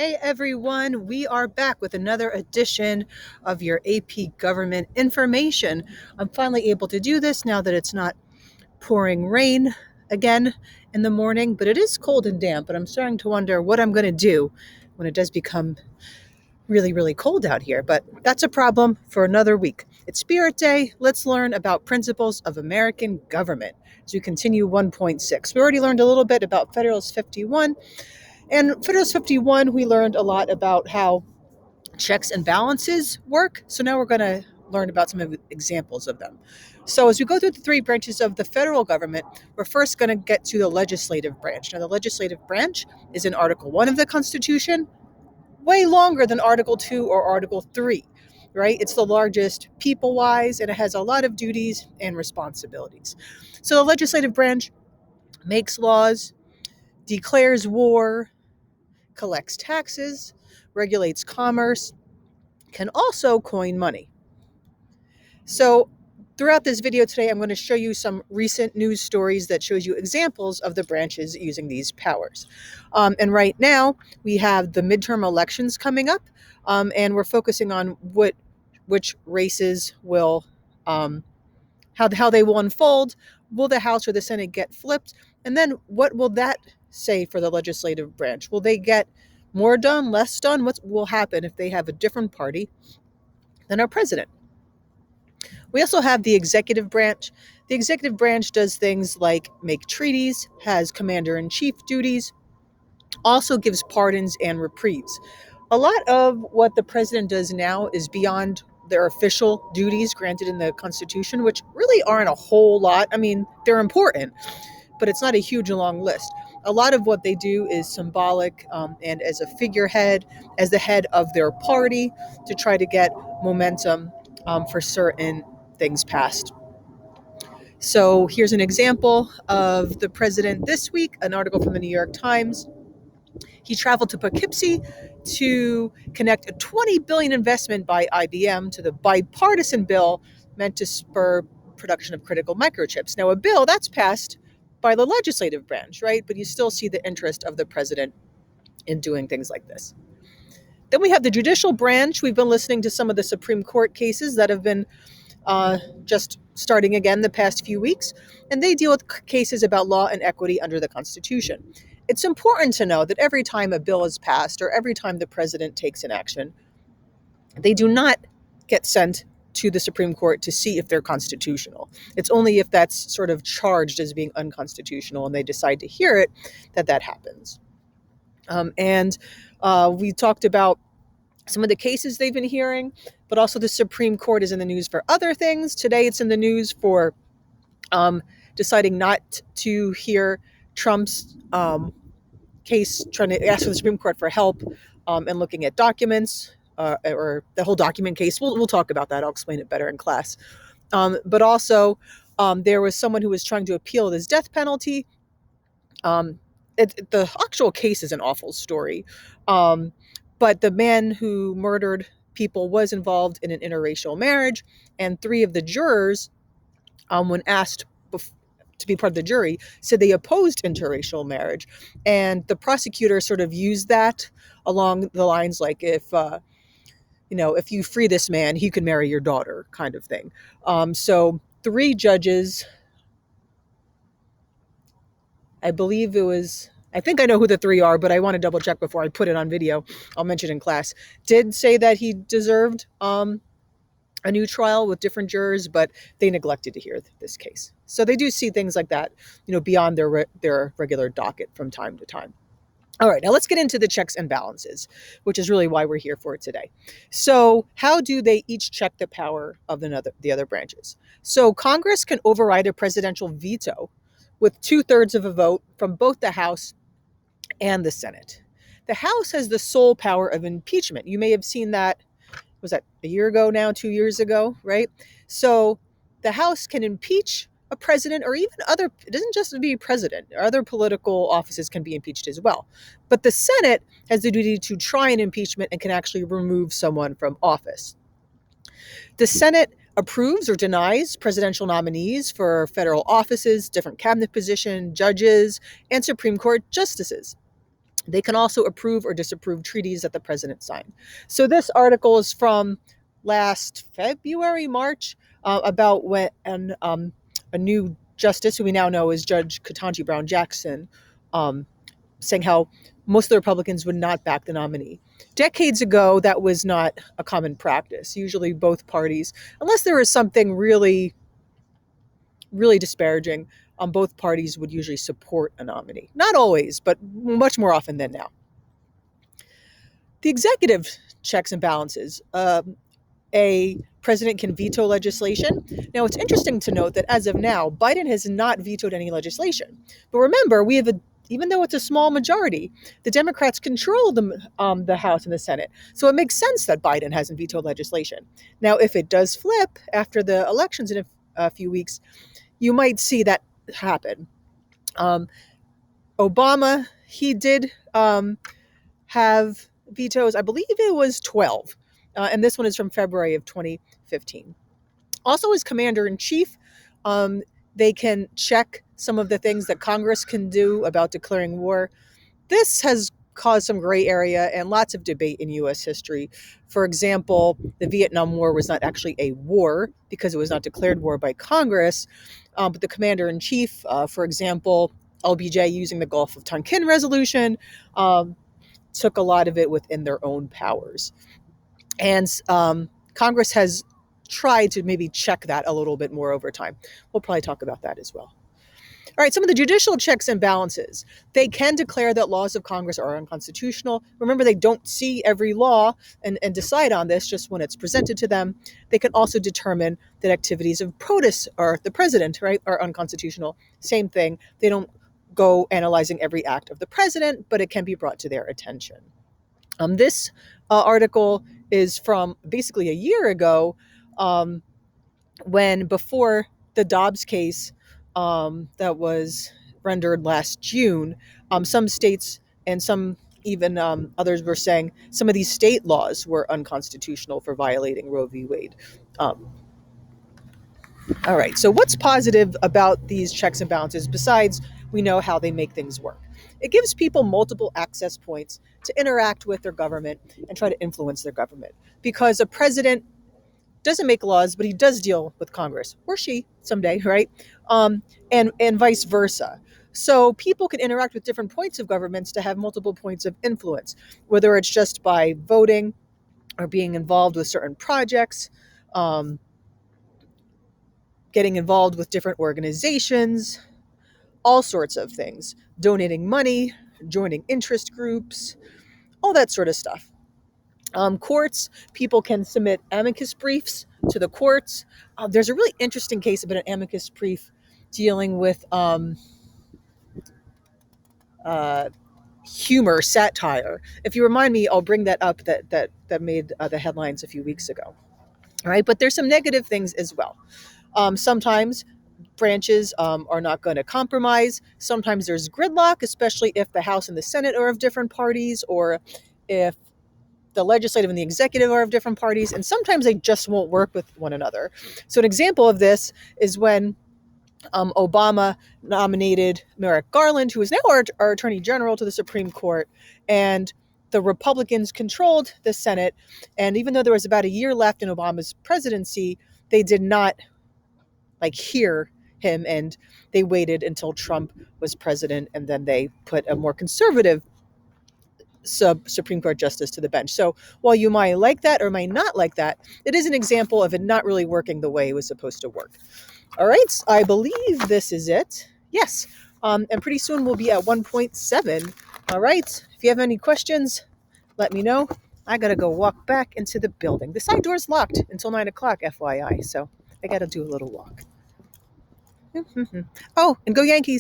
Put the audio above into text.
Hey everyone, we are back with another edition of your AP government information. I'm finally able to do this now that it's not pouring rain again in the morning, but it is cold and damp, and I'm starting to wonder what I'm going to do when it does become really, really cold out here. But that's a problem for another week. It's Spirit Day. Let's learn about principles of American government as we continue 1.6. We already learned a little bit about Federalist 51. And Federalist 51, we learned a lot about how checks and balances work. So now we're going to learn about some examples of them. So as we go through the three branches of the federal government, we're first going to get to the legislative branch. Now, the legislative branch is in Article 1 of the Constitution, way longer than Article 2 or Article 3, right? It's the largest people-wise, and it has a lot of duties and responsibilities. So the legislative branch makes laws, declares war, collects taxes, regulates commerce, can also coin money. So throughout this video today, I'm going to show you some recent news stories that shows you examples of the branches using these powers. And right now, we have the midterm elections coming up, and we're focusing on which races will, how they will unfold. Will the House or the Senate get flipped? And then what will that say for the legislative branch? Will they get more done, less done? What will happen if they have a different party than our president? We also have the executive branch. The executive branch does things like make treaties, has commander-in-chief duties, also gives pardons and reprieves. A lot of what the president does now is beyond their official duties granted in the Constitution, which really aren't a whole lot. I mean, they're important, but it's not a huge long list. A lot of what they do is symbolic, and as a figurehead, as the head of their party, to try to get momentum for certain things passed. So here's an example of the president this week, an article from the New York Times. He traveled to Poughkeepsie to connect a $20 billion investment by IBM to the bipartisan bill meant to spur production of critical microchips. Now, a bill that's passed by the legislative branch, right? But you still see the interest of the president in doing things like this. Then we have the judicial branch. We've been listening to some of the Supreme Court cases that have been just starting again the past few weeks, and they deal with cases about law and equity under the Constitution. It's important to know that every time a bill is passed or every time the president takes an action, they do not get sent to the Supreme Court to see if they're constitutional. It's only if that's sort of charged as being unconstitutional and they decide to hear it that happens. And we talked about some of the cases they've been hearing, but also the Supreme Court is in the news for other things. Today it's in the news for deciding not to hear Trump's case, trying to ask for the Supreme Court for help and looking at documents, or the whole document case. We'll talk about that. I'll explain it better in class. But also, there was someone who was trying to appeal his death penalty. The actual case is an awful story. But the man who murdered people was involved in an interracial marriage, and 3 of the jurors, when asked to be part of the jury, said they opposed interracial marriage. And the prosecutor sort of used that along the lines like, if you free this man, he could marry your daughter, kind of thing. So 3 judges, I think I know who the 3 are, but I want to double check before I put it on video. I'll mention it in class. Did say that he deserved a new trial with different jurors, but they neglected to hear this case. So they do see things like that, beyond their regular docket from time to time. All right, now let's get into the checks and balances, which is really why we're here for today. So how do they each check the power of the other branches? So Congress can override a presidential veto with 2/3 of a vote from both the House and the Senate. The House has the sole power of impeachment. You may have seen that, was that a year ago now, 2 years ago, right? So the House can impeach a president, or even it doesn't just be president, other political offices can be impeached as well. But the Senate has the duty to try an impeachment and can actually remove someone from office. The Senate approves or denies presidential nominees for federal offices, different cabinet positions, judges, and Supreme Court justices. They can also approve or disapprove treaties that the president signed. So this article is from last February, March, about when a new justice, who we now know as Judge Ketanji Brown Jackson, um, saying how most of the Republicans would not back the nominee. Decades ago, that was not a common practice. Usually both parties, unless there was something really, really disparaging, both parties would usually support a nominee. Not always, but much more often than now. The executive checks and balances. A president can veto legislation. Now, it's interesting to note that as of now, Biden has not vetoed any legislation. But remember, even though it's a small majority, the Democrats control the House and the Senate. So it makes sense that Biden hasn't vetoed legislation. Now, if it does flip after the elections in a few weeks, you might see that happen. Obama, he did have vetoes. I believe it was 12. And this one is from February of 2015. Also, as commander in chief, they can check some of the things that Congress can do about declaring war. This has caused some gray area and lots of debate in U.S. history. For example, the Vietnam War was not actually a war because it was not declared war by Congress. But the commander in chief, for example, LBJ, using the Gulf of Tonkin resolution, took a lot of it within their own powers. And Congress has tried to maybe check that a little bit more over time. We'll probably talk about that as well. All right, some of the judicial checks and balances. They can declare that laws of Congress are unconstitutional. Remember, they don't see every law and decide on this just when it's presented to them. They can also determine that activities of POTUS or the president, right, are unconstitutional. Same thing. They don't go analyzing every act of the president, but it can be brought to their attention. This article is from basically a year ago, when before the Dobbs case that was rendered last June, some states and some even others were saying some of these state laws were unconstitutional for violating Roe v. Wade. All right, so what's positive about these checks and balances besides we know how they make things work? It gives people multiple access points to interact with their government and try to influence their government, because a president doesn't make laws, but he does deal with Congress, or she someday, right? And vice versa. So people can interact with different points of governments to have multiple points of influence, whether it's just by voting or being involved with certain projects, getting involved with different organizations, all sorts of things, donating money, joining interest groups, all that sort of stuff. Courts, people can submit amicus briefs to the courts. There's a really interesting case about an amicus brief dealing with humor, satire. If you remind me, I'll bring that up. That made the headlines a few weeks ago. All right, but there's some negative things as well. Sometimes branches are not going to compromise. Sometimes there's gridlock, especially if the House and the Senate are of different parties, or if the legislative and the executive are of different parties, and sometimes they just won't work with one another. So an example of this is when Obama nominated Merrick Garland, who is now our Attorney General, to the Supreme Court, and the Republicans controlled the Senate. And even though there was about a year left in Obama's presidency, they did not hear him, and they waited until Trump was president, and then they put a more conservative Supreme Court justice to the bench. So while you might like that or might not like that, it is an example of it not really working the way it was supposed to work. All right, I believe this is it. Yes, and pretty soon we'll be at 1.7. All right, if you have any questions, let me know. I gotta go walk back into the building. The side door's locked until 9 o'clock, FYI, so I gotta do a little walk. Oh, and go Yankees.